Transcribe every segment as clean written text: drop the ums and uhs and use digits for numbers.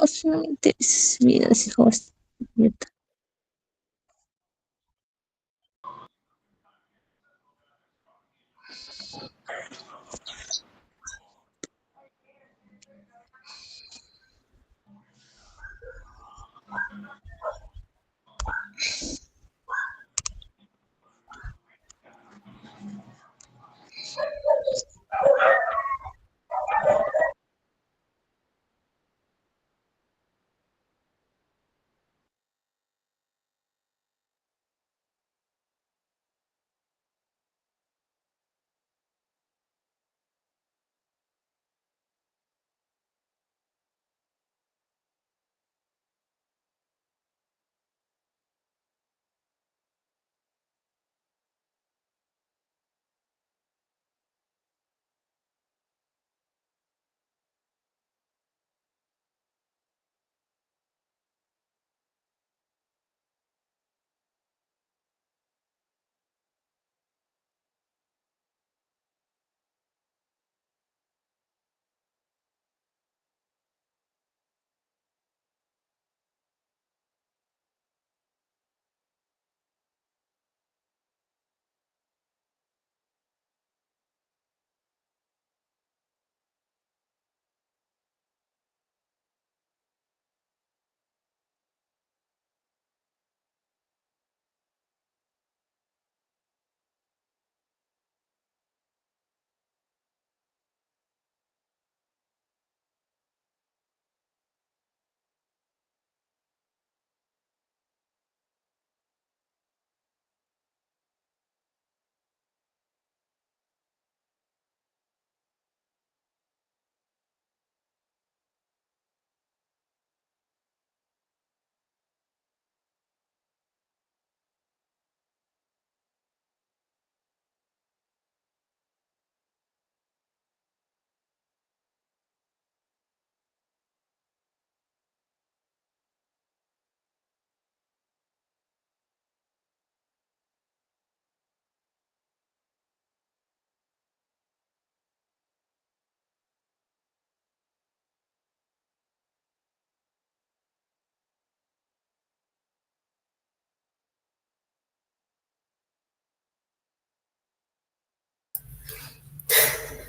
Solamente es vida, hijos.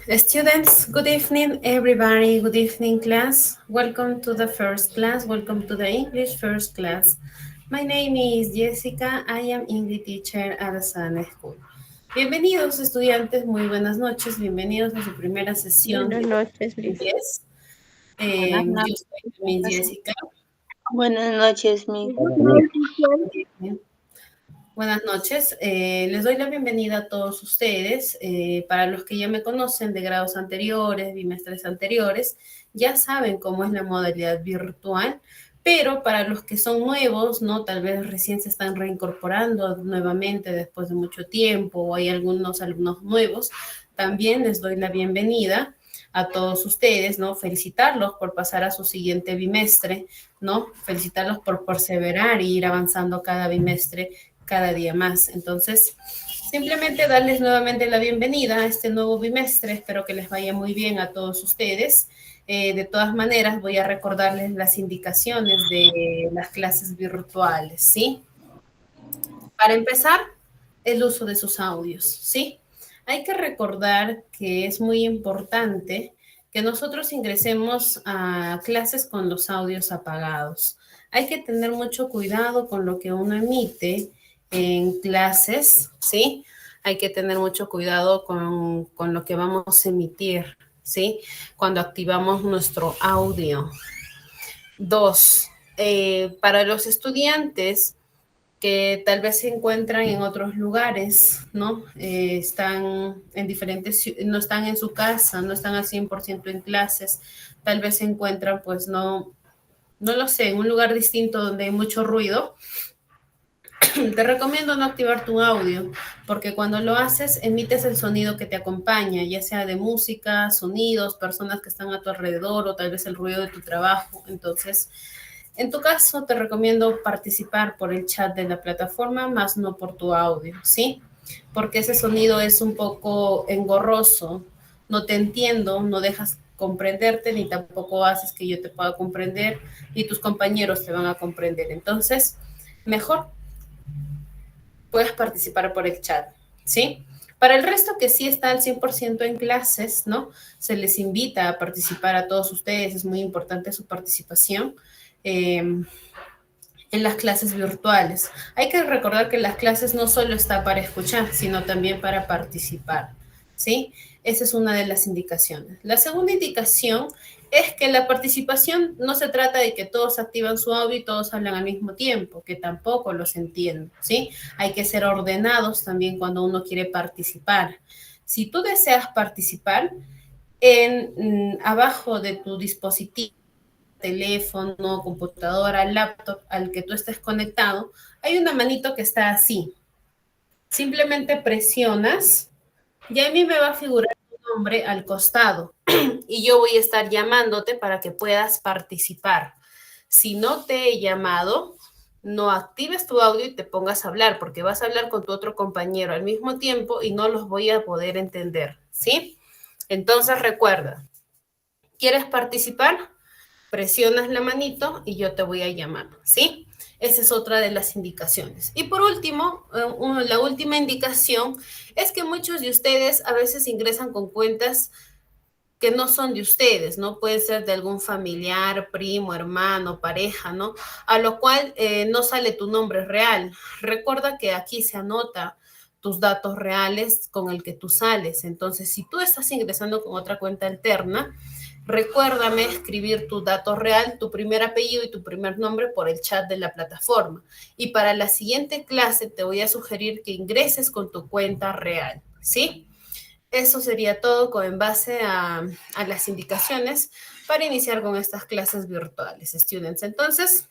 Students, good evening, everybody. Good evening, class. Welcome to the first class. Welcome to the English first class. My name is Jessica. I am English teacher at Asana School. Bienvenidos, estudiantes. Muy buenas noches. Bienvenidos a su primera sesión Buenas de noches, Miss. inglés. Buenas Yo soy Miss Jessica. noches, mi. Buenas noches, les doy la bienvenida a todos ustedes. Para los que ya me conocen de grados anteriores, bimestres anteriores, ya saben cómo es la modalidad virtual, pero para los que son nuevos, ¿no? Tal vez recién se están reincorporando nuevamente después de mucho tiempo o hay algunos alumnos nuevos, también les doy la bienvenida a todos ustedes, ¿no? Felicitarlos por pasar a su siguiente bimestre, ¿no? Felicitarlos por perseverar e ir avanzando cada bimestre cada día más. Entonces, simplemente darles nuevamente la bienvenida a este nuevo bimestre. Espero que les vaya muy bien a todos ustedes. De todas maneras, voy a recordarles las indicaciones de las clases virtuales, ¿sí? Para empezar, el uso de sus audios, ¿sí? Hay que recordar que es muy importante que nosotros ingresemos a clases con los audios apagados. Hay que tener mucho cuidado con lo que uno emite en clases, ¿sí? Hay que tener mucho cuidado con lo que vamos a emitir, ¿sí? Cuando activamos nuestro audio. Dos, para los estudiantes que tal vez se encuentran en otros lugares, ¿no? Están en diferentes, no están en su casa, no están al 100% en clases, tal vez se encuentran, pues no lo sé, en un lugar distinto donde hay mucho ruido. Te recomiendo no activar tu audio, porque cuando lo haces, emites el sonido que te acompaña, ya sea de música, sonidos, personas que están a tu alrededor o tal vez el ruido de tu trabajo. Entonces, en tu caso, te recomiendo participar por el chat de la plataforma, más no por tu audio, ¿sí? Porque ese sonido es un poco engorroso, no te entiendo, no dejas comprenderte, ni tampoco haces que yo te pueda comprender, ni tus compañeros te van a comprender. Entonces, mejor puedes participar por el chat, ¿sí? Para el resto que sí está al 100% en clases, ¿no? Se les invita a participar a todos ustedes, es muy importante su participación en las clases virtuales. Hay que recordar que las clases no solo está para escuchar, sino también para participar, ¿sí? Esa es una de las indicaciones. La segunda indicación es que la participación no se trata de que todos activan su audio y todos hablan al mismo tiempo, que tampoco los entiendo, ¿sí? Hay que ser ordenados también cuando uno quiere participar. Si tú deseas participar, abajo de tu dispositivo, teléfono, computadora, laptop al que tú estés conectado, hay una manito que está así. Simplemente presionas y a mí me va a figurar tu nombre al costado y yo voy a estar llamándote para que puedas participar. Si no te he llamado, no actives tu audio y te pongas a hablar, porque vas a hablar con tu otro compañero al mismo tiempo y no los voy a poder entender, ¿sí? Entonces recuerda, ¿quieres participar? Presionas la manito y yo te voy a llamar, ¿sí? Esa es otra de las indicaciones. Y por último, la última indicación es que muchos de ustedes a veces ingresan con cuentas que no son de ustedes, ¿no? Pueden ser de algún familiar, primo, hermano, pareja, ¿no? A lo cual no sale tu nombre real. Recuerda que aquí se anota tus datos reales con el que tú sales. Entonces, si tú estás ingresando con otra cuenta alterna, recuérdame escribir tu dato real, tu primer apellido y tu primer nombre por el chat de la plataforma. Y para la siguiente clase te voy a sugerir que ingreses con tu cuenta real, ¿sí? Eso sería todo en base a las indicaciones para iniciar con estas clases virtuales, students. Entonces,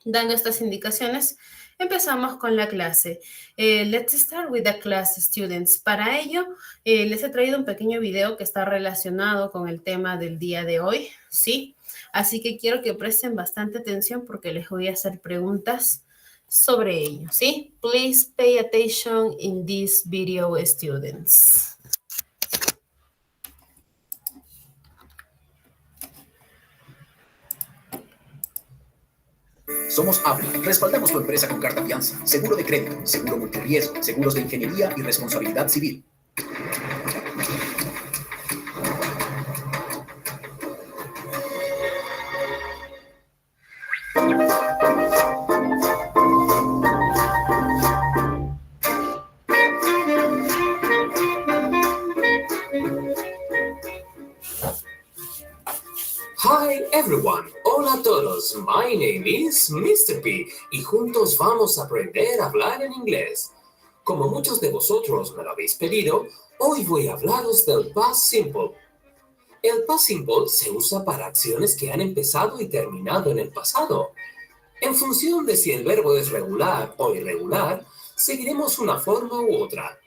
dando estas indicaciones, empezamos con la clase. Let's start with the class, students. Para ello, les he traído un pequeño video que está relacionado con el tema del día de hoy, ¿sí? Así que quiero que presten bastante atención porque les voy a hacer preguntas sobre ello, ¿sí? Please pay attention in this video, students. Somos Apple. Respaldamos tu empresa con carta fianza, seguro de crédito, seguro multirriesgo, seguros de ingeniería y responsabilidad civil. Hi everyone, hola a todos, my name is Mr. P y juntos vamos a aprender a hablar en inglés. Como muchos de vosotros me lo habéis pedido, hoy voy a hablaros del past simple. El past simple se usa para acciones que han empezado y terminado en el pasado. En función de si el verbo es regular o irregular, seguiremos una forma u otra.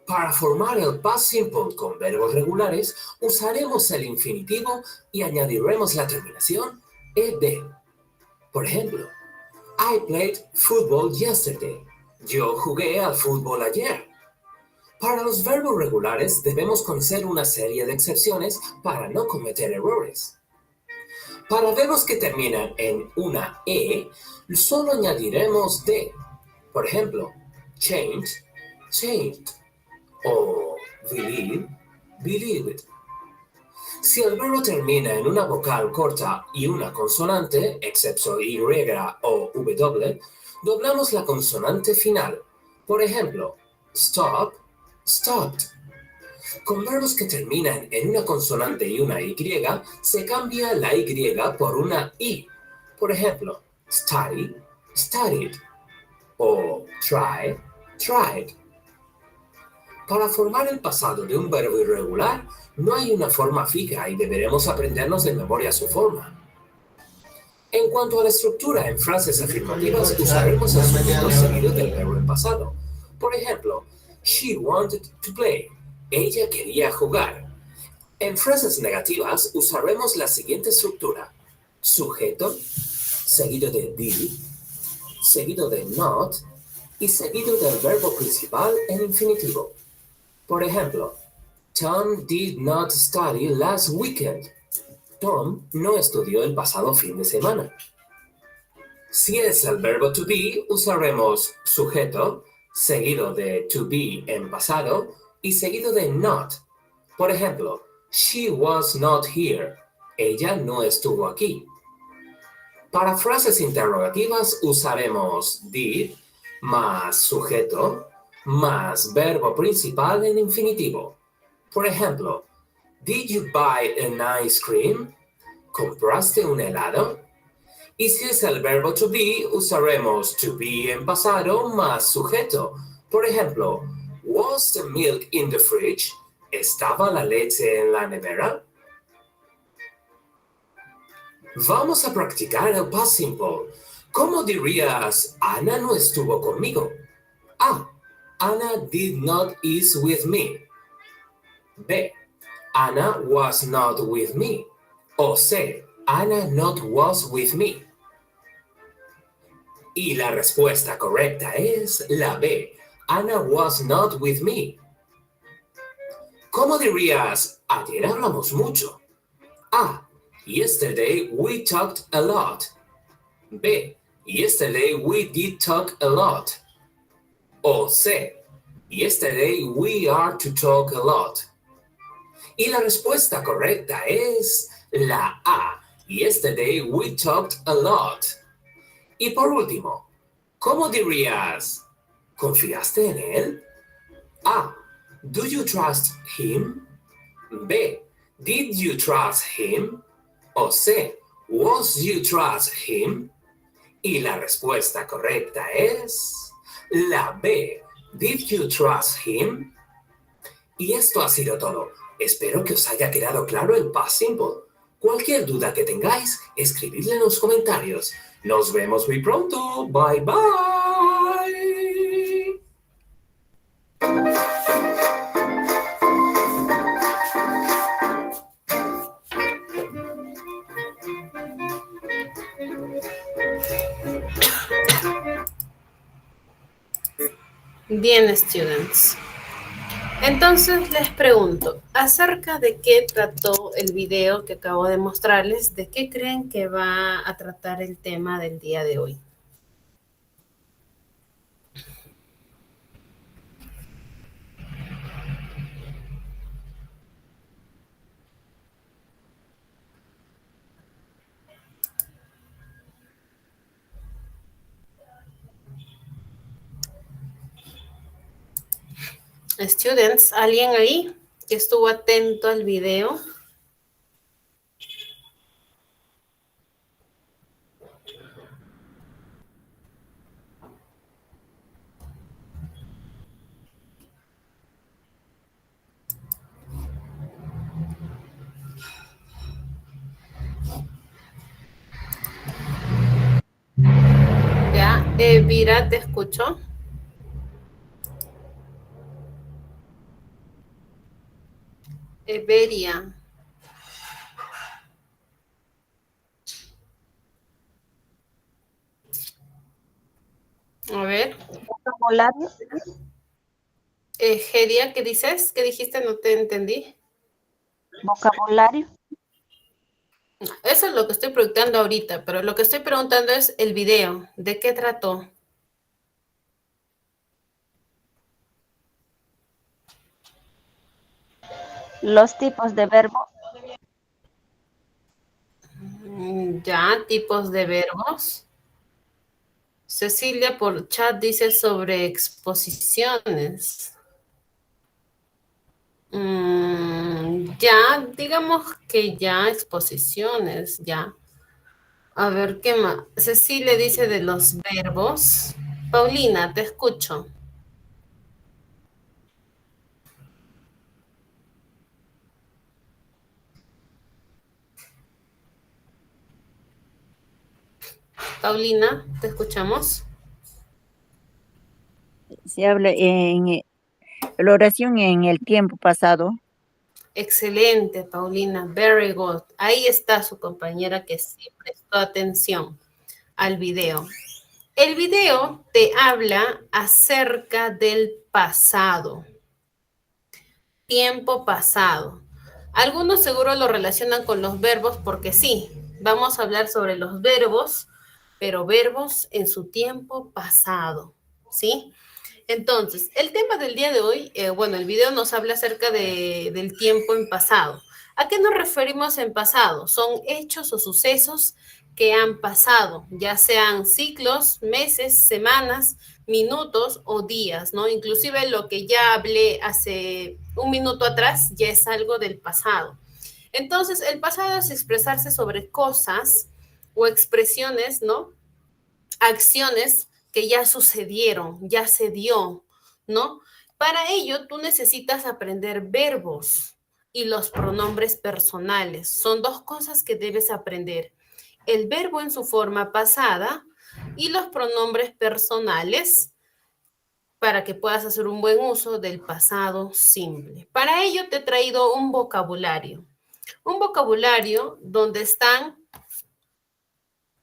Para formar el past simple con verbos regulares, usaremos el infinitivo y añadiremos la terminación ed. Por ejemplo, I played football yesterday. Yo jugué al fútbol ayer. Para los verbos regulares debemos conocer una serie de excepciones para no cometer errores. Para verbos que terminan en una e, solo añadiremos de. Por ejemplo, change, changed. O believe, believed. Si el verbo termina en una vocal corta y una consonante, excepto Y o W, doblamos la consonante final. Por ejemplo, stop, stopped. Con verbos que terminan en una consonante y una Y, se cambia la Y por una I. Por ejemplo, study, studied. O try, tried. Para formar el pasado de un verbo irregular, no hay una forma fija y deberemos aprendernos de memoria su forma. En cuanto a la estructura en frases afirmativas, usaremos el sujeto seguido del verbo en pasado. Por ejemplo, she wanted to play. Ella quería jugar. En frases negativas, usaremos la siguiente estructura. Sujeto, seguido de did, seguido de not y seguido del verbo principal en infinitivo. Por ejemplo, Tom did not study last weekend. Tom no estudió el pasado fin de semana. Si es el verbo to be, usaremos sujeto, seguido de to be en pasado y seguido de not. Por ejemplo, she was not here. Ella no estuvo aquí. Para frases interrogativas usaremos did más sujeto más verbo principal en infinitivo. Por ejemplo, did you buy an ice cream? ¿Compraste un helado? Y si es el verbo to be, usaremos to be en pasado más sujeto. Por ejemplo, was the milk in the fridge? ¿Estaba la leche en la nevera? Vamos a practicar el past simple. ¿Cómo dirías, Ana no estuvo conmigo? A. Anna did not eat with me. B. Anna was not with me. O C. Anna not was with me. Y la respuesta correcta es la B. Anna was not with me. ¿Cómo dirías, ayer hablamos mucho? A. Yesterday we talked a lot. B. Yesterday we did talk a lot. O C. Yesterday we are to talk a lot. Y la respuesta correcta es la A. Yesterday we talked a lot. Y por último, ¿cómo dirías, ¿confiaste en él? A. Do you trust him? B. Did you trust him? O C. Was you trust him? Y la respuesta correcta es la B. Did you trust him? Y esto ha sido todo. Espero que os haya quedado claro el past simple. Cualquier duda que tengáis, escribidla en los comentarios. Nos vemos muy pronto. Bye bye. Bien, students. Entonces les pregunto, acerca de qué trató el video que acabo de mostrarles, ¿de qué creen que va a tratar el tema del día de hoy? Students, ¿alguien ahí que estuvo atento al video? Ya, Vira, ¿te escucho? Everia. A ver. Vocabulario. Geria, ¿qué dices? ¿Qué dijiste? No te entendí. Vocabulario. Eso es lo que estoy preguntando ahorita, pero lo que estoy preguntando es el video. ¿De qué trató? Los tipos de verbo. Ya, tipos de verbos. Cecilia por chat dice sobre exposiciones. Ya, digamos que ya, exposiciones, ya. A ver, ¿qué más? Cecilia dice de los verbos. Paulina, te escucho. Paulina, ¿te escuchamos? Se habla en la oración en el tiempo pasado. Excelente, Paulina. Very good. Ahí está su compañera que sí prestó atención al video. El video te habla acerca del pasado. tiempo pasado. Algunos seguro lo relacionan con los verbos porque sí, vamos a hablar sobre los verbos, pero verbos en su tiempo pasado, ¿sí? Entonces, el tema del día de hoy, bueno, el video nos habla acerca del tiempo en pasado. ¿A qué nos referimos en pasado? Son hechos o sucesos que han pasado, ya sean ciclos, meses, semanas, minutos o días, ¿no? Inclusive lo que ya hablé hace un minuto atrás ya es algo del pasado. Entonces, el pasado es expresarse sobre cosas o expresiones, ¿no? Acciones que ya sucedieron, ya se dio, ¿no? Para ello, tú necesitas aprender verbos y los pronombres personales. Son dos cosas que debes aprender. El verbo en su forma pasada y los pronombres personales para que puedas hacer un buen uso del pasado simple. Para ello, te he traído un vocabulario. Un vocabulario donde están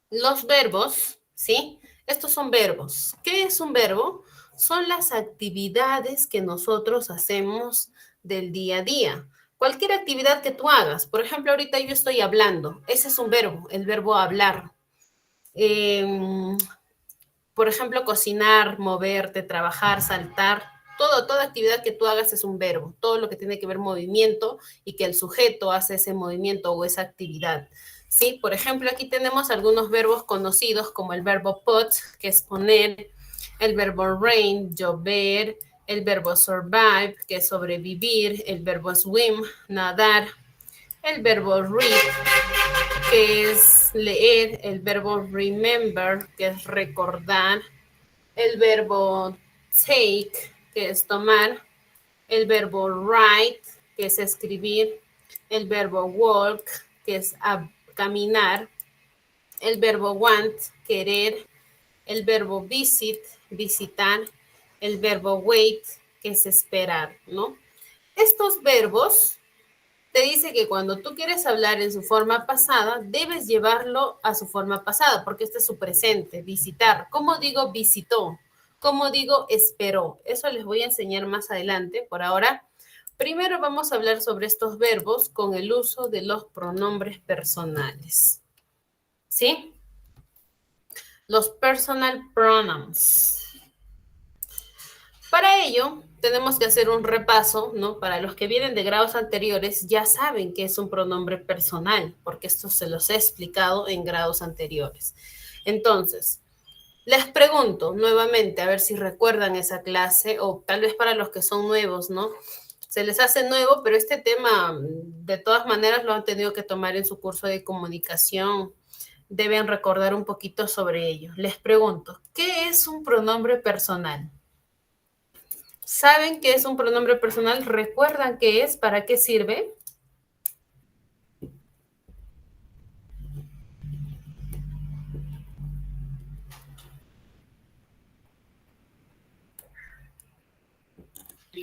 los verbos, ¿sí? Estos son verbos. ¿Qué es un verbo? Son las actividades que nosotros hacemos del día a día. Cualquier actividad que tú hagas. Por ejemplo, ahorita yo estoy hablando. Ese es un verbo, el verbo hablar. Por ejemplo, cocinar, moverte, trabajar, saltar. Toda actividad que tú hagas es un verbo. Todo lo que tiene que ver movimiento y que el sujeto hace ese movimiento o esa actividad. ¿Sí? Por ejemplo, aquí tenemos algunos verbos conocidos como el verbo put, que es poner, el verbo rain, llover, el verbo survive, que es sobrevivir, el verbo swim, nadar, el verbo read, que es leer, el verbo remember, que es recordar, el verbo take, que es tomar, el verbo write, que es escribir, el verbo walk, que es caminar, el verbo want, querer, el verbo visit, visitar, el verbo wait, que es esperar, ¿no? Estos verbos te dice que cuando tú quieres hablar en su forma pasada, debes llevarlo a su forma pasada, porque este es su presente, visitar. ¿Cómo digo visitó? ¿Cómo digo esperó? Eso les voy a enseñar más adelante. Por ahora, primero vamos a hablar sobre estos verbos con el uso de los pronombres personales. ¿Sí? Los personal pronouns. Para ello, tenemos que hacer un repaso, ¿no? Para los que vienen de grados anteriores, ya saben que es un pronombre personal, porque esto se los he explicado en grados anteriores. Entonces, les pregunto nuevamente, a ver si recuerdan esa clase, o tal vez para los que son nuevos, ¿no? Se les hace nuevo, pero este tema, de todas maneras, lo han tenido que tomar en su curso de comunicación. Deben recordar un poquito sobre ello. Les pregunto, ¿qué es un pronombre personal? ¿Saben qué es un pronombre personal? ¿Recuerdan qué es? ¿Para qué sirve?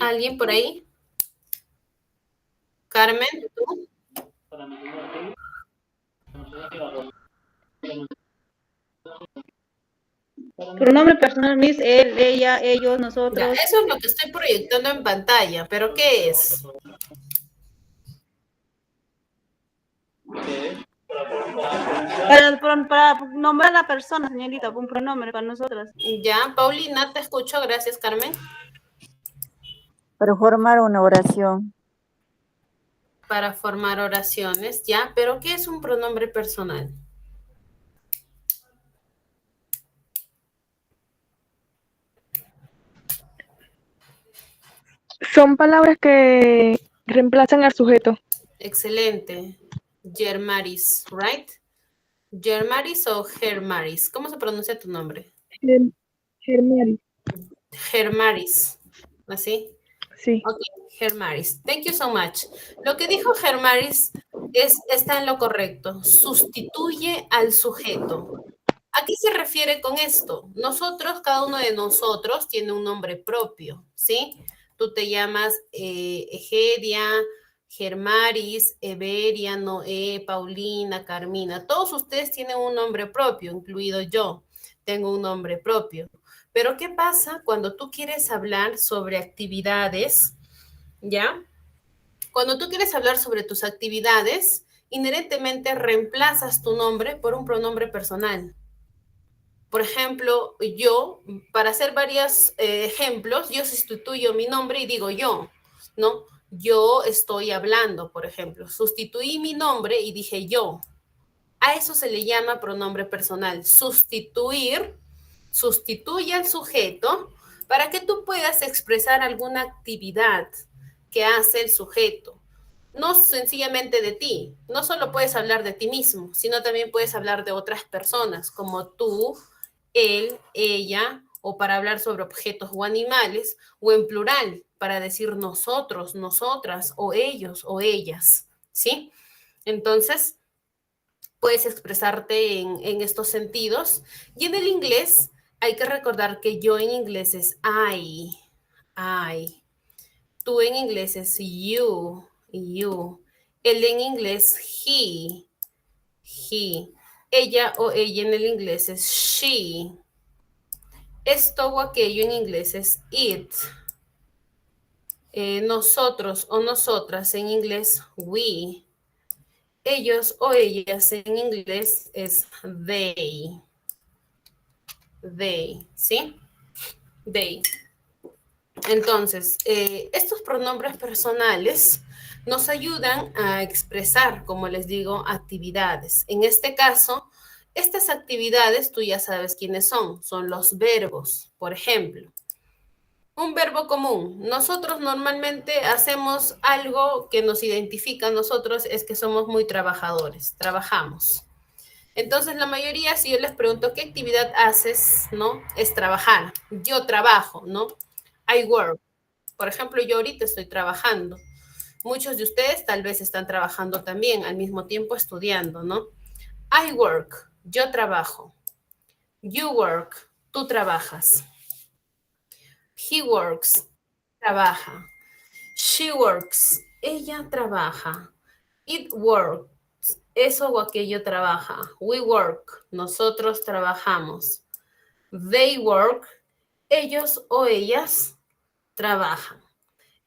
¿Alguien por ahí? Carmen, ¿tú? Pronombre personal, Miss, él, ella, ellos, Ya, nosotros. eso es lo que estoy proyectando en pantalla, pero ¿qué es? Para nombrar a la persona, señorita, un pronombre para nosotras. Ya, Paulina, te escucho, gracias, Carmen. Para formar una oración. Para formar oraciones, ya, pero ¿qué es un pronombre personal? Son palabras que reemplazan al sujeto. Excelente. Germaris, right? Germaris o Germaris. ¿Cómo se pronuncia tu nombre? Germaris. Germaris. ¿Así? Sí. Ok, Germaris. Thank you so much. Lo que dijo Germaris está en lo correcto. Sustituye al sujeto. ¿A qué se refiere con esto? Nosotros, cada uno de nosotros tiene un nombre propio, ¿sí? Tú te llamas Egedia, Germaris, Everia, Noé, Paulina, Carmina. Todos ustedes tienen un nombre propio, incluido yo. Tengo un nombre propio. Pero ¿qué pasa cuando tú quieres hablar sobre actividades, ya? Cuando tú quieres hablar sobre tus actividades, inherentemente reemplazas tu nombre por un pronombre personal. Por ejemplo, yo, para hacer varios ejemplos, yo sustituyo mi nombre y digo yo, ¿no? Yo estoy hablando, por ejemplo. Sustituí mi nombre y dije yo. A eso se le llama pronombre personal. Sustituir, sustituye al sujeto para que tú puedas expresar alguna actividad que hace el sujeto. No sencillamente de ti. No solo puedes hablar de ti mismo, sino también puedes hablar de otras personas, como tú, él, ella, o para hablar sobre objetos o animales, o en plural, para decir nosotros, nosotras, o ellos, o ellas, ¿sí? Entonces, puedes expresarte en estos sentidos. Y en el inglés, hay que recordar que yo en inglés es I. Tú en inglés es you. Él en inglés, he. Ella o ella en el inglés es she. Esto o aquello en inglés es it. Nosotros o nosotras en inglés, we. Ellos o ellas en inglés es they. They, ¿sí? They. Entonces, estos pronombres personales nos ayudan a expresar, como les digo, actividades. En este caso, estas actividades tú ya sabes quiénes son. Son los verbos, por ejemplo. Un verbo común. Nosotros normalmente hacemos algo que nos identifica a nosotros, es que somos muy trabajadores, trabajamos. Entonces, la mayoría, si yo les pregunto, ¿qué actividad haces? ¿No? Es trabajar. Yo trabajo, ¿no? I work. Por ejemplo, yo ahorita estoy trabajando. Muchos de ustedes tal vez están trabajando también, al mismo tiempo estudiando, ¿no? I work. Yo trabajo. You work. Tú trabajas. He works. Trabaja. She works. Ella trabaja. It works. Eso o aquello trabaja. We work. Nosotros trabajamos. They work. Ellos o ellas trabajan.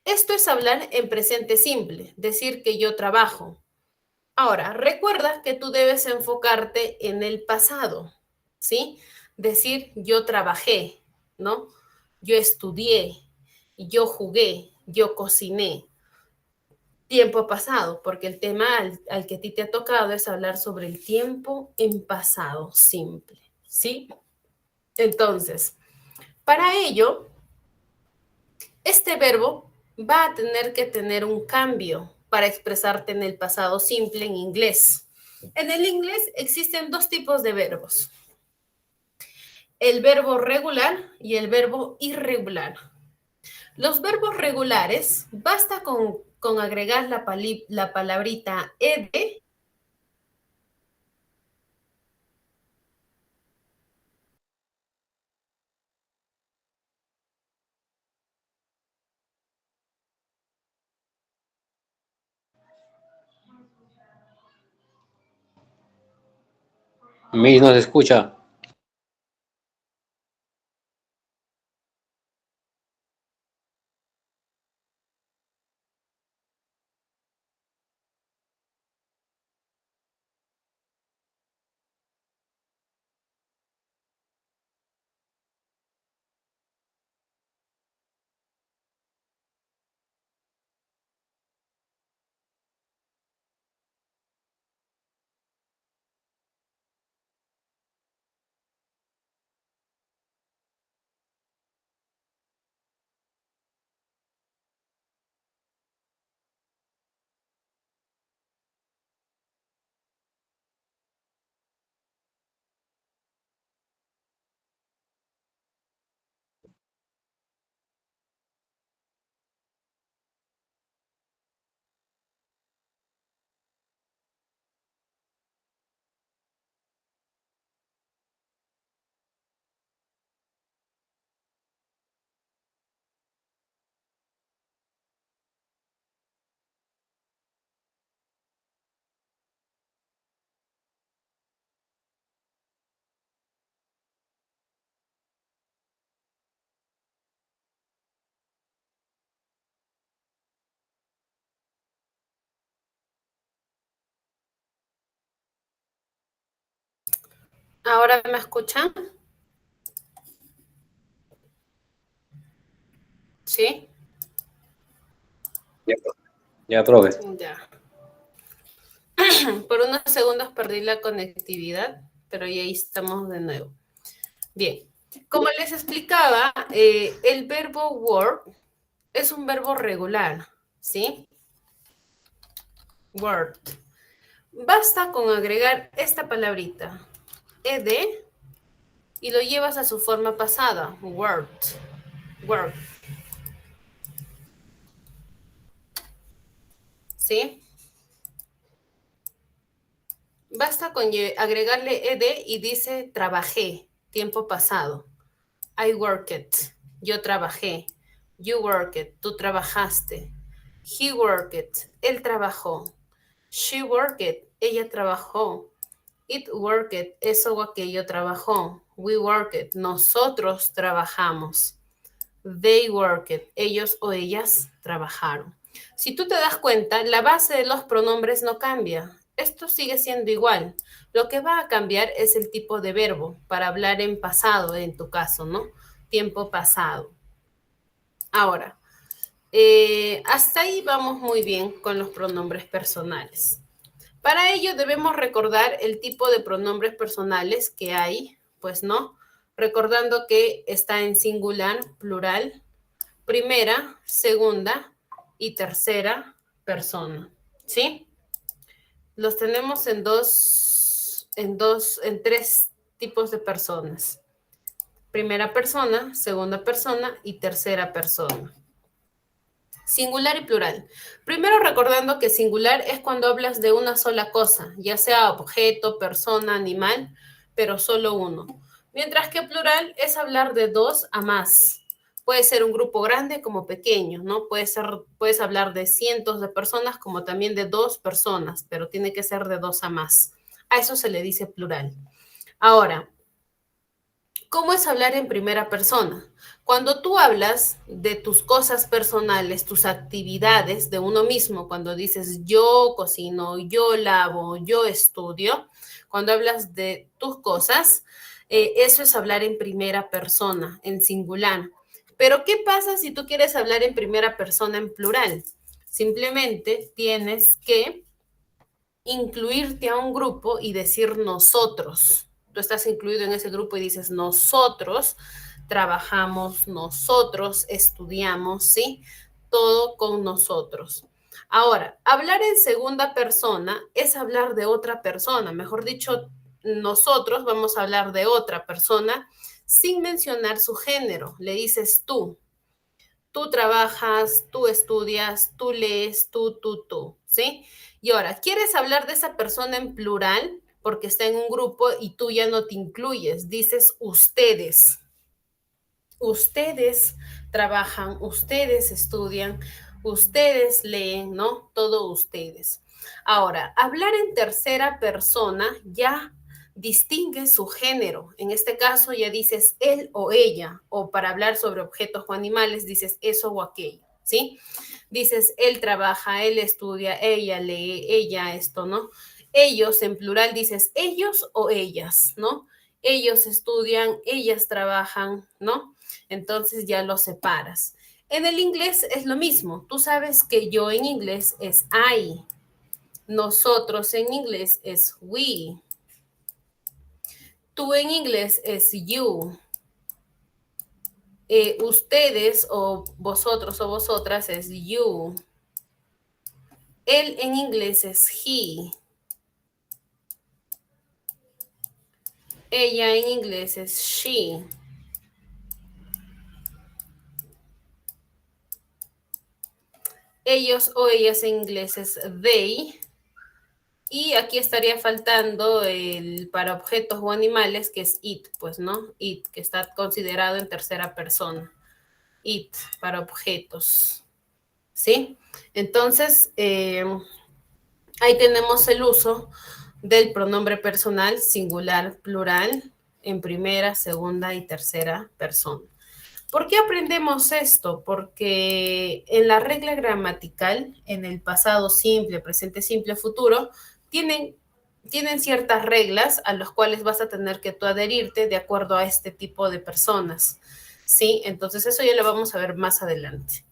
Esto es hablar en presente simple, decir que yo trabajo. Ahora, recuerda que tú debes enfocarte en el pasado, ¿sí? Decir yo trabajé, ¿no? Yo estudié, yo jugué, yo cociné. Tiempo pasado, porque el tema al que a ti te ha tocado es hablar sobre el tiempo en pasado simple, ¿sí? Entonces, para ello, este verbo va a tener que tener un cambio para expresarte en el pasado simple en inglés. En el inglés existen dos tipos de verbos. El verbo regular y el verbo irregular. Los verbos regulares, basta con agregar la palabrita ed. Miss, no se escucha. ¿Ahora me escuchan? ¿Sí? Ya, profe. Ya. Por unos segundos perdí la conectividad, pero ya ahí estamos de nuevo. Bien. Como les explicaba, el verbo work es un verbo regular, ¿sí? Word. Basta con agregar esta palabrita, ed, y lo llevas a su forma pasada, worked, work. ¿Sí? Basta con agregarle ed y dice trabajé, tiempo pasado. I worked, yo trabajé. You worked, tú trabajaste. He worked, él trabajó. She worked, ella trabajó. It worked, eso o aquello trabajó. We worked, nosotros trabajamos. They worked, ellos o ellas trabajaron. Si tú te das cuenta, la base de los pronombres no cambia. Esto sigue siendo igual. Lo que va a cambiar es el tipo de verbo para hablar en pasado, en tu caso, ¿no? Tiempo pasado. Ahora, hasta ahí vamos muy bien con los pronombres personales. Para ello debemos recordar el tipo de pronombres personales que hay, pues, ¿no? Recordando que está en singular, plural, primera, segunda y tercera persona, ¿sí? Los tenemos en tres tipos de personas. Primera persona, segunda persona y tercera persona. Singular y plural. Primero recordando que singular es cuando hablas de una sola cosa, ya sea objeto, persona, animal, pero solo uno. Mientras que plural es hablar de dos a más. Puede ser un grupo grande como pequeño, ¿no? Puedes hablar de cientos de personas como también de dos personas, pero tiene que ser de dos a más. A eso se le dice plural. Ahora, ¿cómo es hablar en primera persona? Cuando tú hablas de tus cosas personales, tus actividades de uno mismo, cuando dices yo cocino, yo lavo, yo estudio, cuando hablas de tus cosas, eso es hablar en primera persona, en singular. Pero ¿qué pasa si tú quieres hablar en primera persona en plural? Simplemente tienes que incluirte a un grupo y decir nosotros. Tú estás incluido en ese grupo y dices nosotros trabajamos, nosotros estudiamos, ¿sí? Todo con nosotros. Ahora, hablar en segunda persona es hablar de otra persona. Mejor dicho, nosotros vamos a hablar de otra persona sin mencionar su género. Le dices tú. Tú trabajas, tú estudias, tú lees, tú, ¿sí? Y ahora, ¿quieres hablar de esa persona en plural? Porque está en un grupo y tú ya no te incluyes. Dices ustedes. Ustedes trabajan, ustedes estudian, ustedes leen, ¿no? Todo ustedes. Ahora, hablar en tercera persona ya distingue su género. En este caso ya dices él o ella, o para hablar sobre objetos o animales dices eso o aquello, ¿sí? Dices él trabaja, él estudia, ella lee, ella esto, ¿no? Ellos en plural dices ellos o ellas, ¿no? Ellos estudian, ellas trabajan, ¿no? Entonces ya lo separas. En el inglés es lo mismo. Tú sabes que yo en inglés es I. Nosotros en inglés es we. Tú en inglés es you. Ustedes o vosotros o vosotras es you. Él en inglés es he. Ella en inglés es she. Ellos o ellas en inglés es they. Y aquí estaría faltando el para objetos o animales, que es it, pues, ¿no? It, que está considerado en tercera persona. It, para objetos. ¿Sí? Entonces, ahí tenemos el uso del pronombre personal, singular, plural, en primera, segunda y tercera persona. ¿Por qué aprendemos esto? Porque en la regla gramatical, en el pasado simple, presente simple, futuro, tienen tienen ciertas reglas a las cuales vas a tener que tú adherirte de acuerdo a este tipo de personas, ¿sí? Entonces eso ya lo vamos a ver más adelante.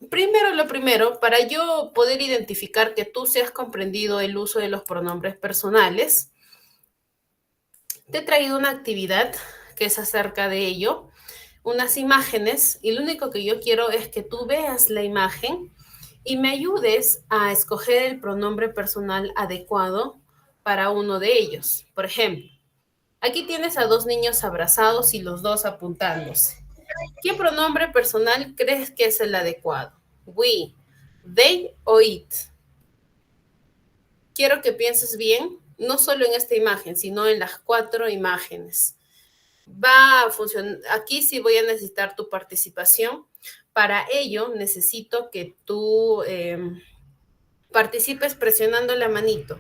Primero, lo primero, para yo poder identificar que tú seas comprendido el uso de los pronombres personales, te he traído una actividad que es acerca de ello, unas imágenes, y lo único que yo quiero es que tú veas la imagen y me ayudes a escoger el pronombre personal adecuado para uno de ellos. Por ejemplo, aquí tienes a dos niños abrazados y los dos apuntándose. ¿Qué pronombre personal crees que es el adecuado? We, they o it. Quiero que pienses bien, no solo en esta imagen, sino en las 4 imágenes. Va a funcionar, aquí sí voy a necesitar tu participación. Para ello necesito que tú participes presionando la manito,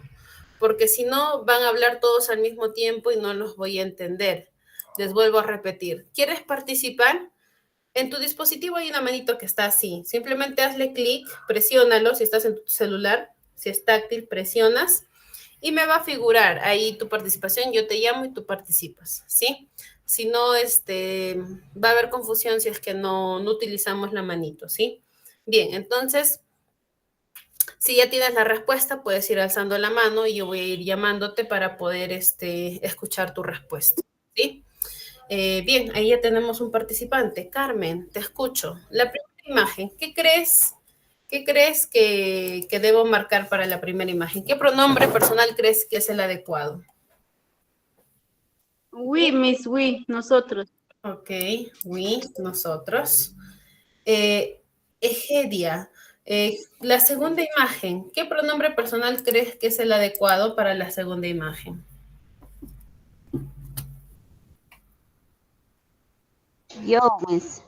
porque si no van a hablar todos al mismo tiempo y no los voy a entender. Les vuelvo a repetir. ¿Quieres participar? En tu dispositivo hay una manito que está así. Simplemente hazle clic, presiónalo si estás en tu celular. Si es táctil, presionas y me va a figurar ahí tu participación. Yo te llamo y tú participas, ¿sí? Si no, va a haber confusión si es que no utilizamos la manito, ¿sí? Bien, entonces, si ya tienes la respuesta, puedes ir alzando la mano y yo voy a ir llamándote para poder escuchar tu respuesta, ¿sí? Bien, ahí ya tenemos un participante. Carmen, te escucho. La primera imagen, ¿qué crees que debo marcar para la primera imagen? ¿Qué pronombre personal crees que es el adecuado? We, Miss, we, nosotros. Ok, we, nosotros. Egedia, la segunda imagen, ¿qué pronombre personal crees que es el adecuado para la segunda imagen? Yo, Miss.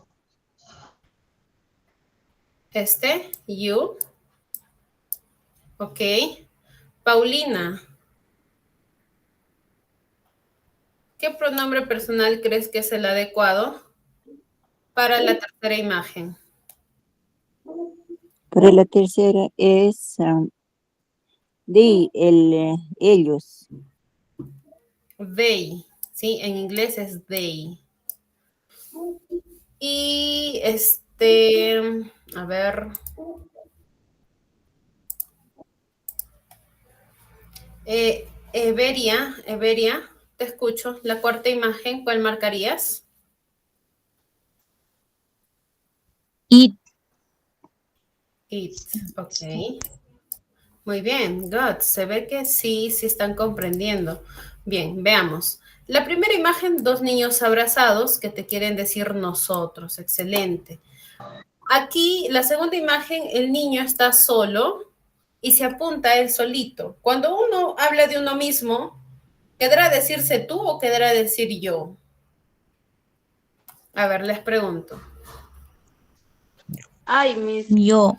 You. Ok. Paulina, ¿qué pronombre personal crees que es el adecuado para la tercera imagen? Para la tercera es they, ellos. They, ¿sí? En inglés es they. Y a ver. Everia, te escucho. La cuarta imagen, ¿cuál marcarías? It. It, ok. Muy bien, good. Se ve que sí están comprendiendo. Bien, veamos. La primera imagen, 2 niños abrazados que te quieren decir nosotros. Excelente. Aquí, la segunda imagen, el niño está solo y se apunta él solito. Cuando uno habla de uno mismo, ¿quedará decirse tú o quedará decir yo? A ver, les pregunto. Ay, Miss. Yo.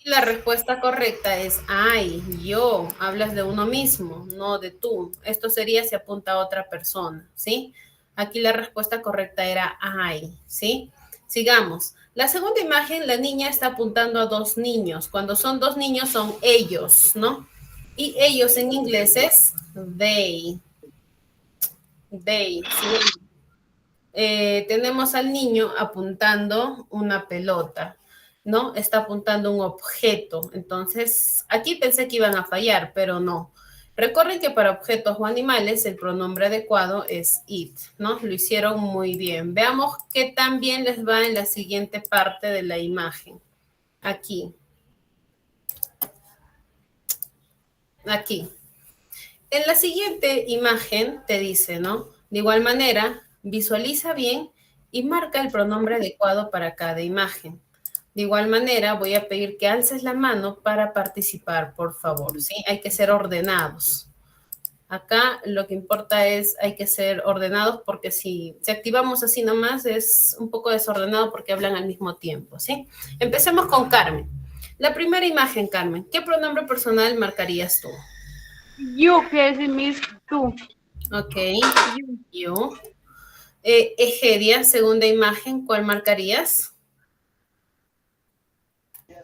Y la respuesta correcta es ay, yo. Hablas de uno mismo, no de tú. Esto sería si apunta a otra persona, ¿sí? Aquí la respuesta correcta era ay, ¿sí? Sigamos. La segunda imagen, la niña está apuntando a 2 niños. Cuando son 2 niños son ellos, ¿no? Y ellos en inglés es they. They, ¿sí? Tenemos al niño apuntando una pelota, ¿no? Está apuntando un objeto. Entonces, aquí pensé que iban a fallar, pero no. Recuerden que para objetos o animales el pronombre adecuado es it, ¿no? Lo hicieron muy bien. Veamos qué tan bien les va en la siguiente parte de la imagen. Aquí. Aquí. En la siguiente imagen te dice, ¿no? De igual manera, visualiza bien y marca el pronombre adecuado para cada imagen. De igual manera, voy a pedir que alces la mano para participar, por favor, ¿sí? Hay que ser ordenados. Acá lo que importa es, hay que ser ordenados porque si activamos así nomás es un poco desordenado porque hablan al mismo tiempo, ¿sí? Empecemos con Carmen. La primera imagen, Carmen, ¿qué pronombre personal marcarías tú? You, que es Miss, tú. Ok, you. Egedia, segunda imagen, ¿cuál marcarías?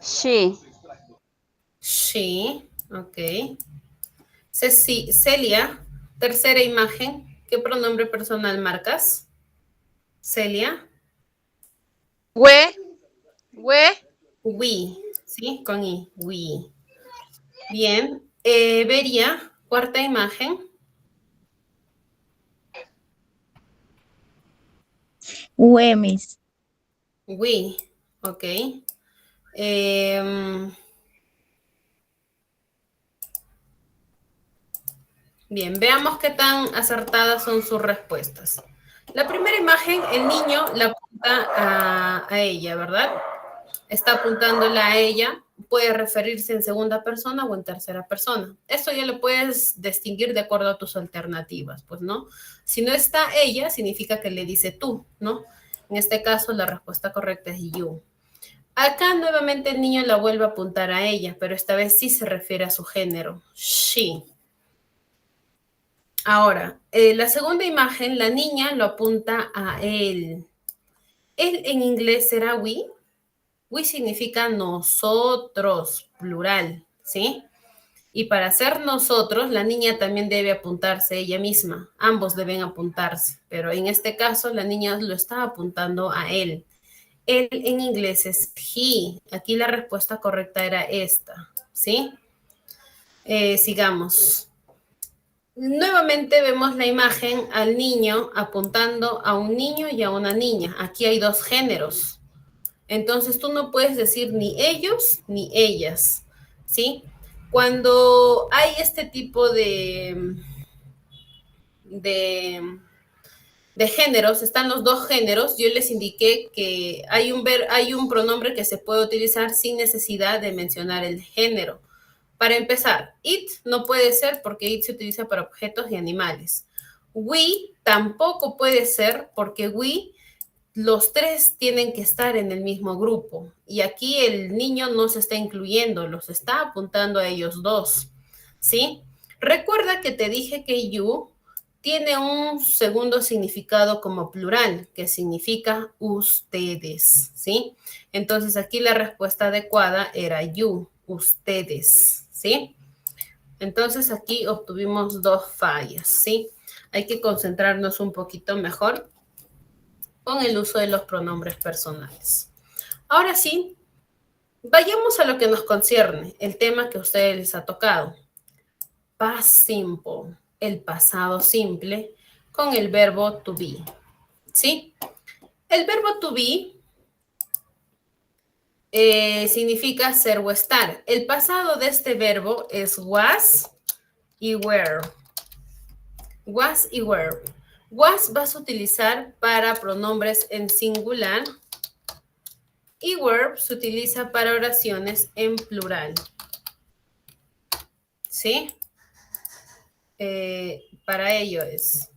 She. She, ok. Celia, tercera imagen, ¿qué pronombre personal marcas? Celia. We. We, ¿sí? Con I, we. Bien. Beria, cuarta imagen. We, Miss. We, ok. Bien, veamos qué tan acertadas son sus respuestas. La primera imagen, el niño la apunta a ella, ¿verdad? Está apuntándola a ella, puede referirse en segunda persona o en tercera persona. Esto ya lo puedes distinguir de acuerdo a tus alternativas, pues, ¿no? Si no está ella, significa que le dice tú, ¿no? En este caso, la respuesta correcta es you. Acá nuevamente el niño la vuelve a apuntar a ella, pero esta vez sí se refiere a su género, she. Ahora, la segunda imagen, la niña lo apunta a él. Él en inglés será we. We significa nosotros, plural, ¿sí? Y para ser nosotros, la niña también debe apuntarse ella misma. Ambos deben apuntarse, pero en este caso la niña lo está apuntando a él. Él en inglés es he. Aquí la respuesta correcta era esta, ¿sí? Sigamos. Nuevamente vemos la imagen al niño apuntando a un niño y a una niña. Aquí hay dos géneros. Entonces tú no puedes decir ni ellos ni ellas, ¿sí? Cuando hay este tipo de géneros, están los dos géneros, yo les indiqué que hay un pronombre que se puede utilizar sin necesidad de mencionar el género. Para empezar, it no puede ser porque it se utiliza para objetos y animales. We tampoco puede ser porque we, los tres tienen que estar en el mismo grupo. Y aquí el niño no se está incluyendo, los está apuntando a ellos dos, ¿sí? Recuerda que te dije que you tiene un segundo significado como plural, que significa ustedes, ¿sí? Entonces aquí la respuesta adecuada era you, ustedes, ¿sí? Entonces aquí obtuvimos dos fallas, ¿sí? Hay que concentrarnos un poquito mejor con el uso de los pronombres personales. Ahora sí, vayamos a lo que nos concierne, el tema que a ustedes les ha tocado. Past simple, el pasado simple, con el verbo to be, ¿sí? El verbo to be significa ser o estar. El pasado de este verbo es was y were. Was y were. Was vas a utilizar para pronombres en singular y were se utiliza para oraciones en plural. ¿Sí? Para ello es.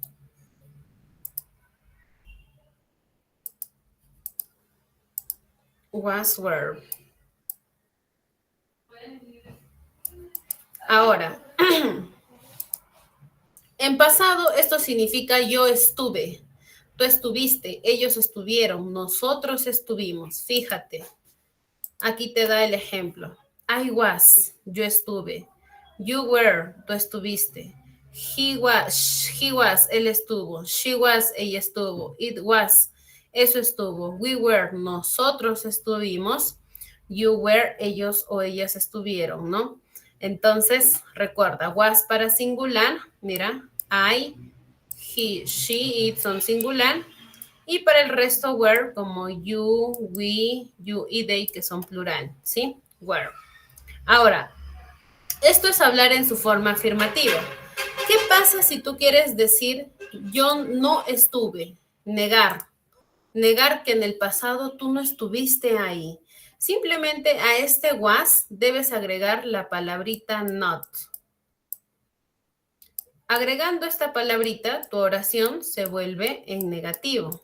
Was, were. Ahora, en pasado esto significa yo estuve, tú estuviste, ellos estuvieron, nosotros estuvimos. Fíjate, aquí te da el ejemplo. I was, yo estuve. You were, tú estuviste. He was, él estuvo. She was, ella estuvo. It was, eso estuvo. We were, nosotros estuvimos. You were, ellos o ellas estuvieron, ¿no? Entonces, recuerda, was para singular, mira, I, he, she, it son singular. Y para el resto, were, como you, we, you y they, que son plural, ¿sí? Were. Ahora, esto es hablar en su forma afirmativa. ¿Qué pasa si tú quieres decir yo no estuve? Negar. Negar que en el pasado tú no estuviste ahí. Simplemente a este was debes agregar la palabrita not. Agregando esta palabrita, tu oración se vuelve en negativo.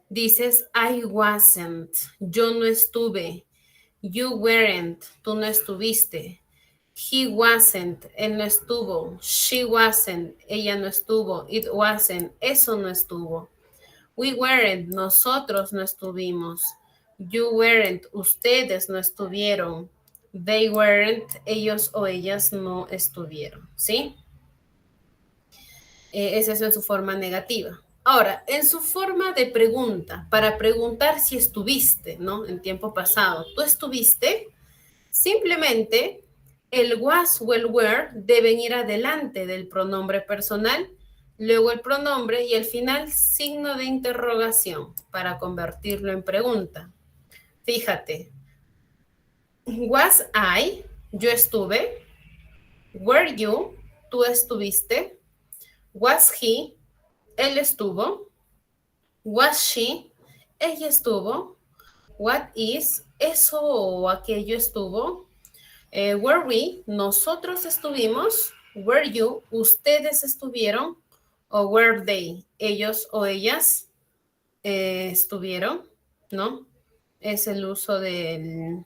Dices, I wasn't, yo no estuve. You weren't, tú no estuviste. He wasn't, él no estuvo. She wasn't, ella no estuvo. It wasn't, eso no estuvo. We weren't, nosotros no estuvimos. You weren't, ustedes no estuvieron. they weren't, ellos o ellas no estuvieron, ¿sí? Esa es en su forma negativa. Ahora, en su forma de pregunta, para preguntar si estuviste, ¿no? En tiempo pasado, ¿tú estuviste? Simplemente el was o el were deben ir adelante del pronombre personal, luego el pronombre y al final signo de interrogación para convertirlo en pregunta. Fíjate, was I, yo estuve, were you, tú estuviste, was he, él estuvo, was she, ella estuvo, what is, eso o aquello estuvo, were we, nosotros estuvimos, were you, ustedes estuvieron, o were they, ellos o ellas estuvieron, ¿no? Es el uso del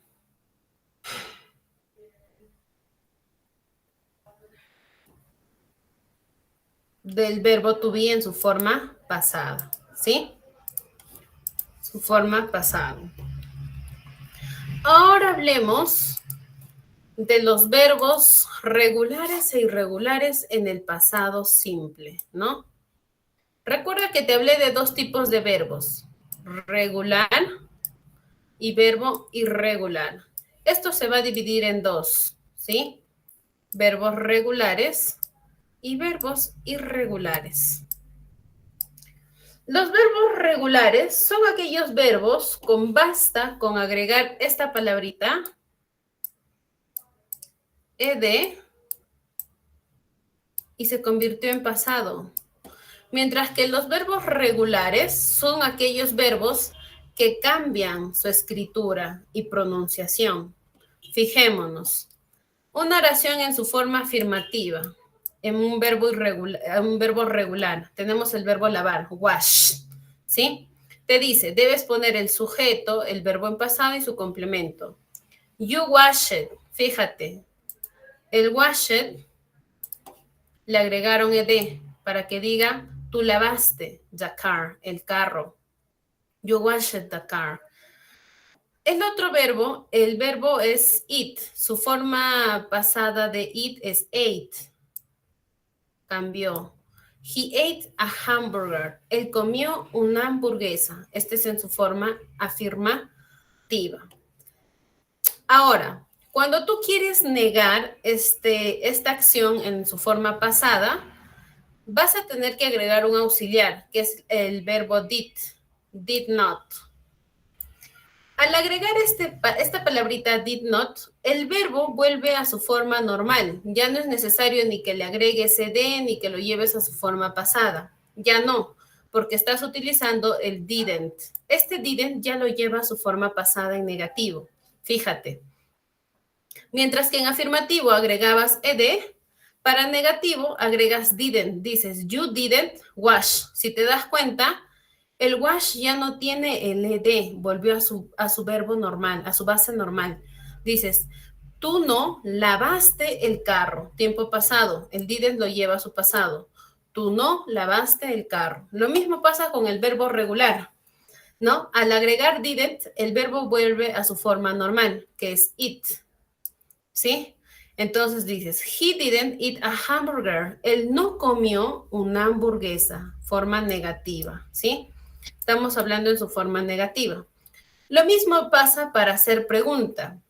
verbo to be en su forma pasada, ¿sí? Su forma pasada. Ahora hablemos de los verbos regulares e irregulares en el pasado simple, ¿no? Recuerda que te hablé de dos tipos de verbos, regular y verbo irregular. Esto se va a dividir en dos, ¿sí? Verbos regulares y verbos irregulares. Los verbos regulares son aquellos verbos con basta con agregar esta palabrita ed y se convirtió en pasado. Mientras que los verbos regulares son aquellos verbos que cambian su escritura y pronunciación. Fijémonos. Una oración en su forma afirmativa, en un verbo regular. Tenemos el verbo lavar, wash, ¿sí? Te dice, debes poner el sujeto, el verbo en pasado y su complemento. You washed, fíjate. El washed le agregaron ed para que diga, tú lavaste the car, el carro. You washed the car. El otro verbo, el verbo es eat. Su forma pasada de eat es ate. Cambió. He ate a hamburger. Él comió una hamburguesa. Este es en su forma afirmativa. Ahora, cuando tú quieres negar esta acción en su forma pasada, vas a tener que agregar un auxiliar, que es el verbo did not. Al agregar esta palabrita did not, el verbo vuelve a su forma normal. Ya no es necesario ni que le agregues ed ni que lo lleves a su forma pasada. Ya no, porque estás utilizando el didn't. Este didn't ya lo lleva a su forma pasada en negativo. Fíjate. Mientras que en afirmativo agregabas ed, para negativo agregas didn't. Dices, you didn't wash. Si te das cuenta, el wash ya no tiene el ed, volvió a su verbo normal, a su base normal. Dices, tú no lavaste el carro, tiempo pasado. El didn't lo lleva a su pasado. Tú no lavaste el carro. Lo mismo pasa con el verbo regular, ¿no? Al agregar didn't, el verbo vuelve a su forma normal, que es eat, ¿sí? Entonces dices, he didn't eat a hamburger. Él no comió una hamburguesa, forma negativa, ¿sí? Estamos hablando en su forma negativa. Lo mismo pasa para hacer pregunta.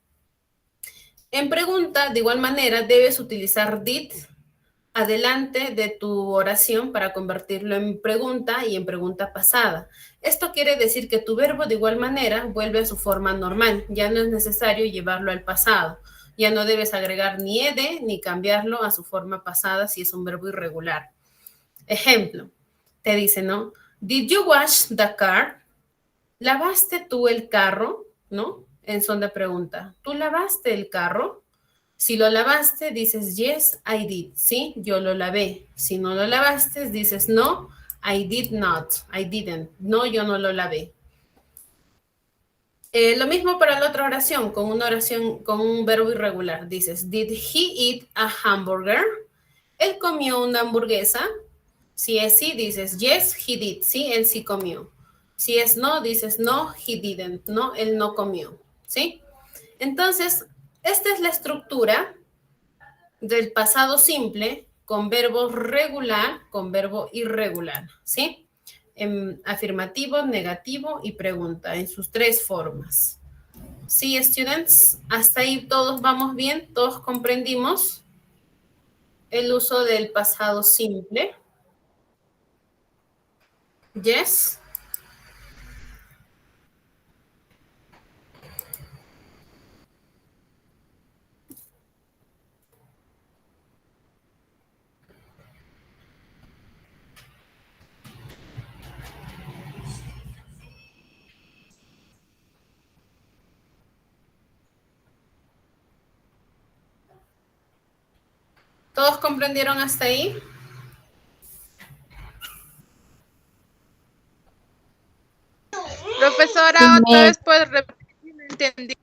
En pregunta, de igual manera, debes utilizar did adelante de tu oración para convertirlo en pregunta y en pregunta pasada. Esto quiere decir que tu verbo de igual manera vuelve a su forma normal. Ya no es necesario llevarlo al pasado. Ya no debes agregar ni ed ni cambiarlo a su forma pasada si es un verbo irregular. Ejemplo, te dice, ¿no? Did you wash the car? ¿Lavaste tú el carro? ¿No? En son de pregunta. ¿Tú lavaste el carro? Si lo lavaste, dices, yes, I did. Sí, yo lo lavé. Si no lo lavaste, dices, no, I did not. I didn't. No, yo no lo lavé. Lo mismo para la otra oración, con un verbo irregular. Dices, did he eat a hamburger? ¿Él comió una hamburguesa? Si es sí, dices, yes, he did. Sí, él sí comió. Si es no, dices, no, he didn't. No, él no comió. ¿Sí? Entonces, Esta es la estructura del pasado simple con verbo regular, con verbo irregular, ¿sí? En afirmativo, negativo y pregunta, en sus tres formas. ¿Sí, students? ¿Hasta ahí todos vamos bien? ¿Todos comprendimos el uso del pasado simple? ¿Yes? ¿Todos comprendieron hasta ahí? Profesora, otra vez puede repetir, no entendí.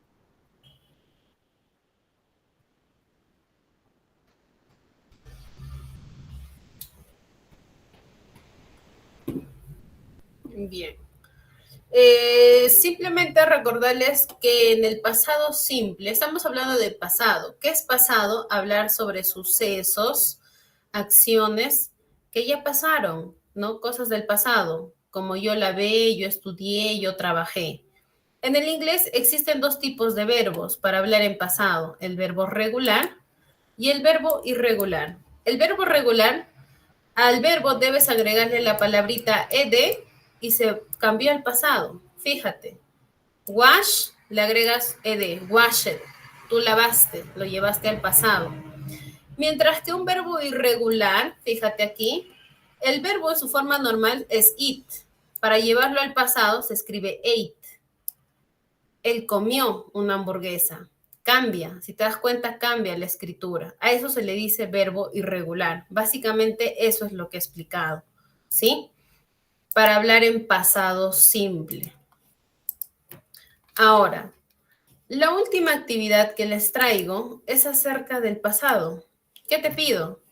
Bien. Simplemente recordarles que en el pasado simple, estamos hablando de pasado. ¿Qué es pasado? Hablar sobre sucesos, acciones que ya pasaron, ¿no? Cosas del pasado, como yo lavé, yo estudié, yo trabajé. En el inglés existen dos tipos de verbos para hablar en pasado, el verbo regular y el verbo irregular. El verbo regular, al verbo debes agregarle la palabrita ed y se cambió al pasado. Fíjate, wash, le agregas ed, washed, tú lavaste, lo llevaste al pasado. Mientras que un verbo irregular, fíjate aquí, el verbo en su forma normal es eat. Para llevarlo al pasado se escribe ate. Él comió una hamburguesa. Cambia, si te das cuenta, cambia la escritura. A eso se le dice verbo irregular. Básicamente eso es lo que he explicado, ¿sí? Para hablar en pasado simple. Ahora, la última actividad que les traigo es acerca del pasado. ¿Qué te pido?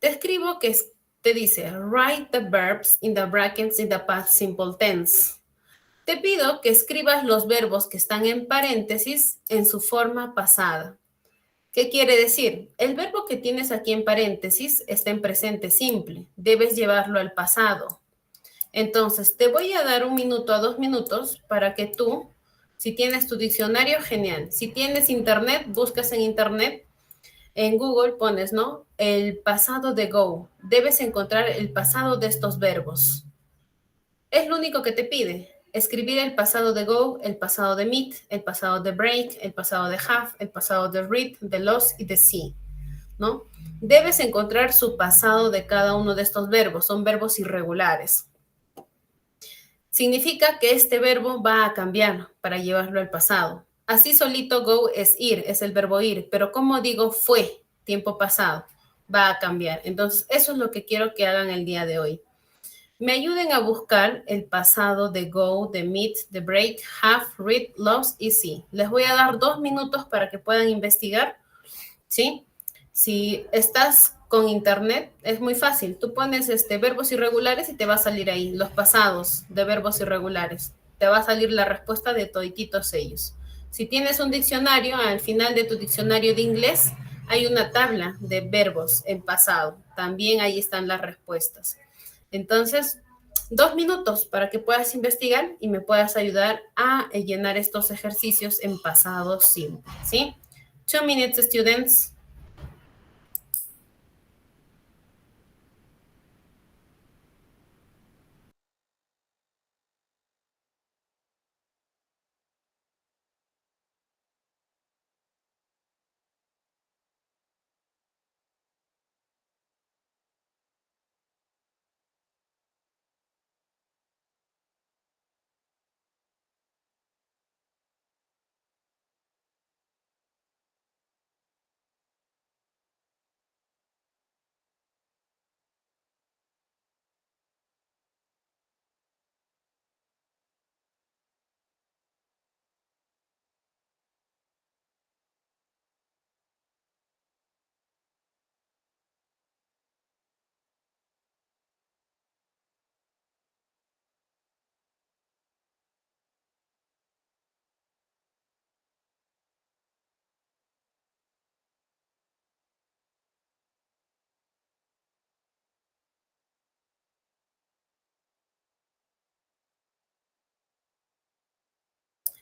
Te escribo que te dice, write the verbs in the brackets in the past simple tense. Te pido que escribas los verbos que están en paréntesis en su forma pasada. ¿Qué quiere decir? El verbo que tienes aquí en paréntesis está en presente simple. Debes llevarlo al pasado. Entonces, te voy a dar 1 minuto a 2 minutos para que tú, si tienes tu diccionario, genial. Si tienes internet, buscas en internet, en Google pones, ¿no? El pasado de go. Debes encontrar el pasado de estos verbos. Es lo único que te pide. Escribir el pasado de go, el pasado de meet, el pasado de break, el pasado de have, el pasado de read, de lost y de see, ¿no? Debes encontrar su pasado de cada uno de estos verbos. Son verbos irregulares. Significa que este verbo va a cambiar para llevarlo al pasado. Así solito go es ir, es el verbo ir, pero como digo fue, tiempo pasado, va a cambiar. Entonces, eso es lo que quiero que hagan el día de hoy. Me ayuden a buscar el pasado de go, de meet, de break, have, read, lost y see. Les voy a dar 2 minutos para que puedan investigar, ¿sí? Si estás con internet, es muy fácil. Tú pones verbos irregulares y te va a salir ahí, los pasados de verbos irregulares. Te va a salir la respuesta de todititos ellos. Si tienes un diccionario, al final de tu diccionario de inglés, hay una tabla de verbos en pasado. También ahí están las respuestas. Entonces, 2 minutos para que puedas investigar y me puedas ayudar a llenar estos ejercicios en pasado simple, ¿sí? 2 minutes, students.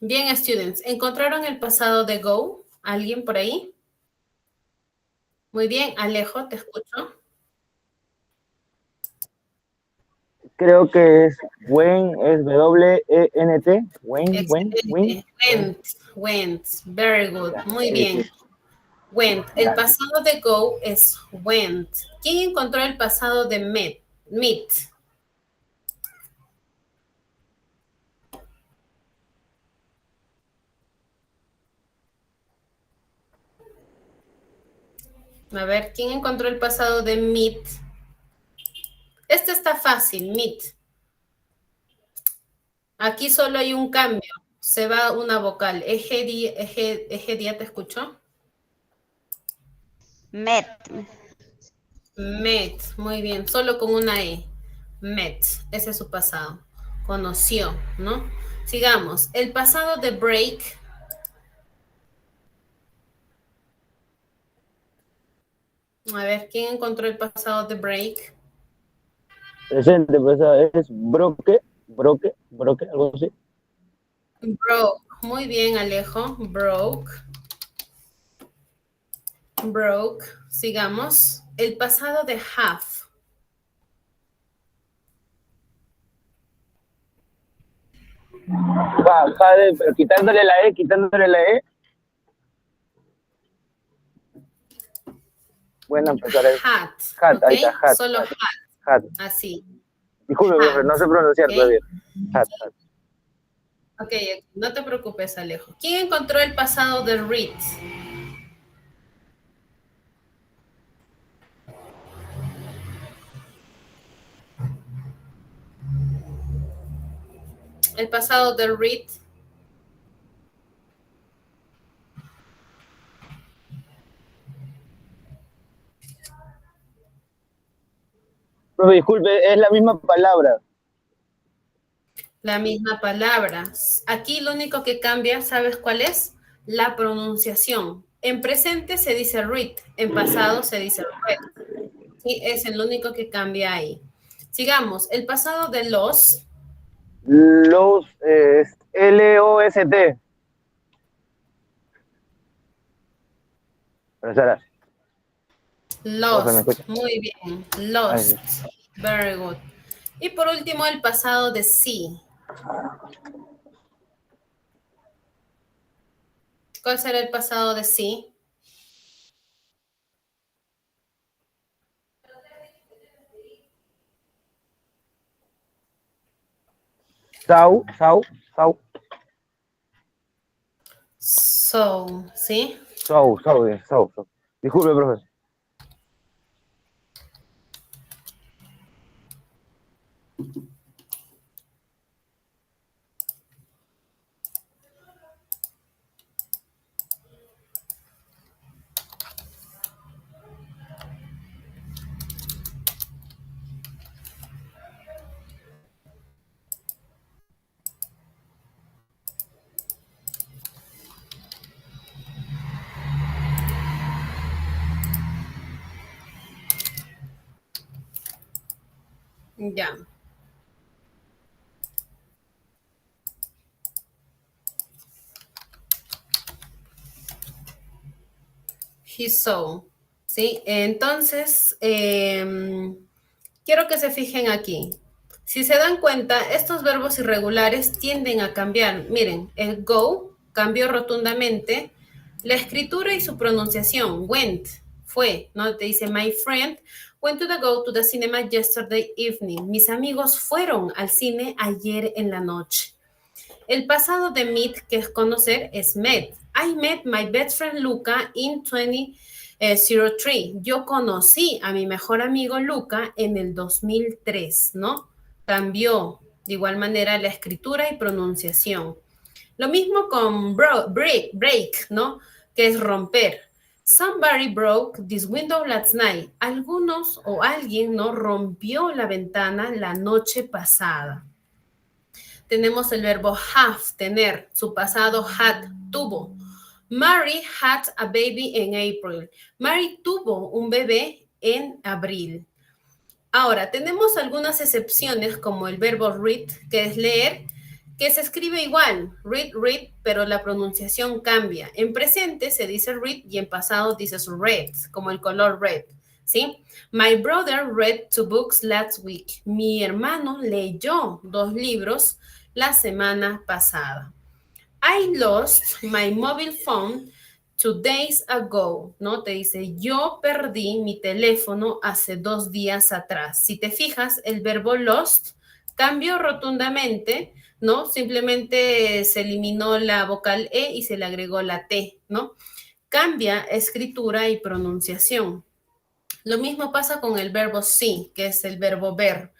Bien, students. ¿Encontraron el pasado de go? ¿Alguien por ahí? Muy bien, Alejo, te escucho. Creo que es Went, es W-E-N-T. Went. Very good. Muy bien. Went. El pasado de go es went. ¿Quién encontró el pasado de meet? A ver, ¿quién encontró el pasado de meet? Este está fácil, meet. Aquí solo hay un cambio. Se va una vocal. Egedia, ¿te escuchó? Met. Met, muy bien, solo con una E. Met, ese es su pasado. Conoció, ¿no? Sigamos. El pasado de break. A ver, ¿quién encontró el pasado de break? Presente, pasado, es broke, algo así. Broke, muy bien, Alejo. Broke. Sigamos. El pasado de have. Jade, pero quitándole la E. Bueno, empezar ahí. Hat, Ahí está, hat. Solo Hat. Así. Disculpe, profe, no sé pronunciar todavía. Hat. Ok, no te preocupes, Alejo. ¿Quién encontró el pasado de read? El pasado de read. Profe, disculpe, es la misma palabra. La misma palabra. Aquí lo único que cambia, ¿sabes cuál es? La pronunciación. En presente se dice read, en pasado se dice read. Sí, es el único que cambia ahí. Sigamos. El pasado de los. Los es L-O-S-T. Profesora. Lost. Muy bien. Lost. Very good. Y por último, el pasado de sí. ¿Cuál será el pasado de sí? So, ¿sí? So. Disculpe, profe. Ya. He saw. ¿Sí? Entonces, quiero que se fijen aquí. Si se dan cuenta, estos verbos irregulares tienden a cambiar. Miren, el go cambió rotundamente. La escritura y su pronunciación. Went, fue, ¿no? Te dice, my friend went to the cinema yesterday evening. Mis amigos fueron al cine ayer en la noche. El pasado de meet, que es conocer, es met. I met my best friend Luca in 2003. Yo conocí a mi mejor amigo Luca en el 2003, ¿no? Cambió de igual manera la escritura y pronunciación. Lo mismo con break, ¿no? Que es romper. Somebody broke this window last night. Algunos o alguien, ¿no? Rompió la ventana la noche pasada. Tenemos el verbo have, tener. Su pasado had, tuvo. Mary had a baby in April. Mary tuvo un bebé en abril. Ahora, tenemos algunas excepciones como el verbo read, que es leer, que se escribe igual, read, pero la pronunciación cambia. En presente se dice read y en pasado dices red, como el color red, ¿sí? My brother read 2 books last week. Mi hermano leyó 2 libros la semana pasada. I lost my mobile phone 2 days ago, ¿no? Te dice, yo perdí mi teléfono hace 2 días atrás. Si te fijas, el verbo lost cambió rotundamente, ¿no? Simplemente se eliminó la vocal E y se le agregó la T, ¿no? Cambia escritura y pronunciación. Lo mismo pasa con el verbo see, que es el verbo ver.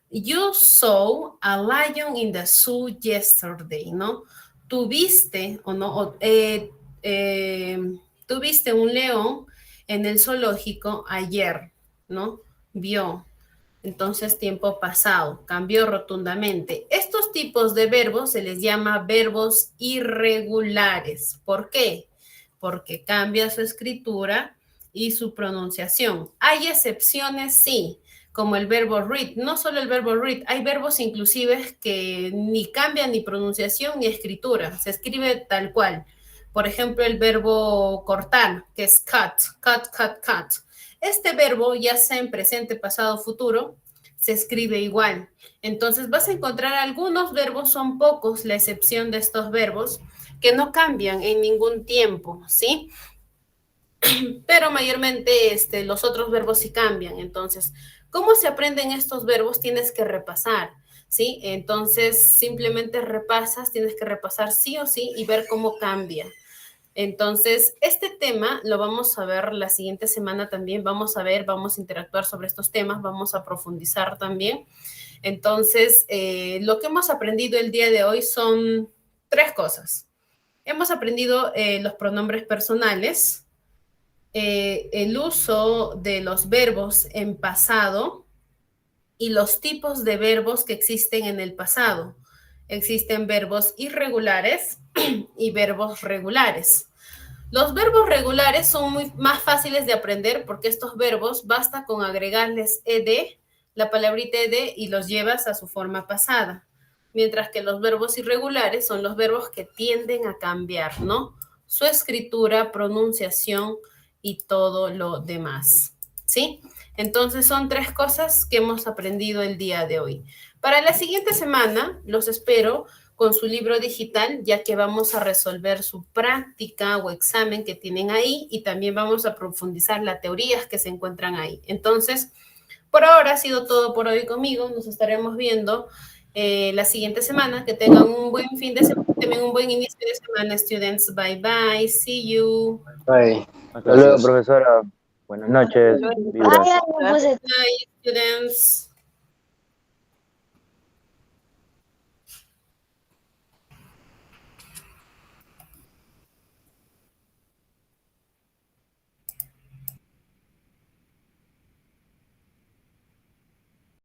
You saw a lion in the zoo yesterday, ¿no? Tuviste o no, tuviste un león en el zoológico ayer, ¿no? Vio. Entonces, tiempo pasado, cambió rotundamente. Estos tipos de verbos se les llama verbos irregulares. ¿Por qué? Porque cambia su escritura y su pronunciación. ¿Hay excepciones? Sí, como el verbo read. No solo el verbo read, hay verbos inclusive que ni cambian ni pronunciación ni escritura. Se escribe tal cual. Por ejemplo, el verbo cortar, que es cut. Este verbo, ya sea en presente, pasado, futuro, se escribe igual. Entonces vas a encontrar algunos verbos, son pocos, la excepción de estos verbos, que no cambian en ningún tiempo, ¿sí? Pero mayormente los otros verbos sí cambian. Entonces, ¿cómo se aprenden estos verbos? Tienes que repasar, ¿sí? Entonces, simplemente repasas, tienes que repasar sí o sí y ver cómo cambia. Entonces, este tema lo vamos a ver la siguiente semana también. Vamos a interactuar sobre estos temas, vamos a profundizar también. Entonces, lo que hemos aprendido el día de hoy son 3 cosas. Hemos aprendido los pronombres personales, el uso de los verbos en pasado y los tipos de verbos que existen en el pasado. Existen verbos irregulares y verbos regulares. Los verbos regulares son más fáciles de aprender porque estos verbos basta con agregarles ed, la palabrita ed, y los llevas a su forma pasada. Mientras que los verbos irregulares son los verbos que tienden a cambiar, ¿no? Su escritura, pronunciación y todo lo demás, ¿sí? Entonces son 3 cosas que hemos aprendido el día de hoy. Para la siguiente semana los espero con su libro digital, ya que vamos a resolver su práctica o examen que tienen ahí y también vamos a profundizar las teorías que se encuentran ahí. Entonces, por ahora ha sido todo por hoy conmigo. Nos estaremos viendo la siguiente semana. Que tengan un buen fin de semana, también un buen inicio de semana, students. Bye, bye. See you. Bye. Hasta luego, profesora. Buenas noches. Bye, students.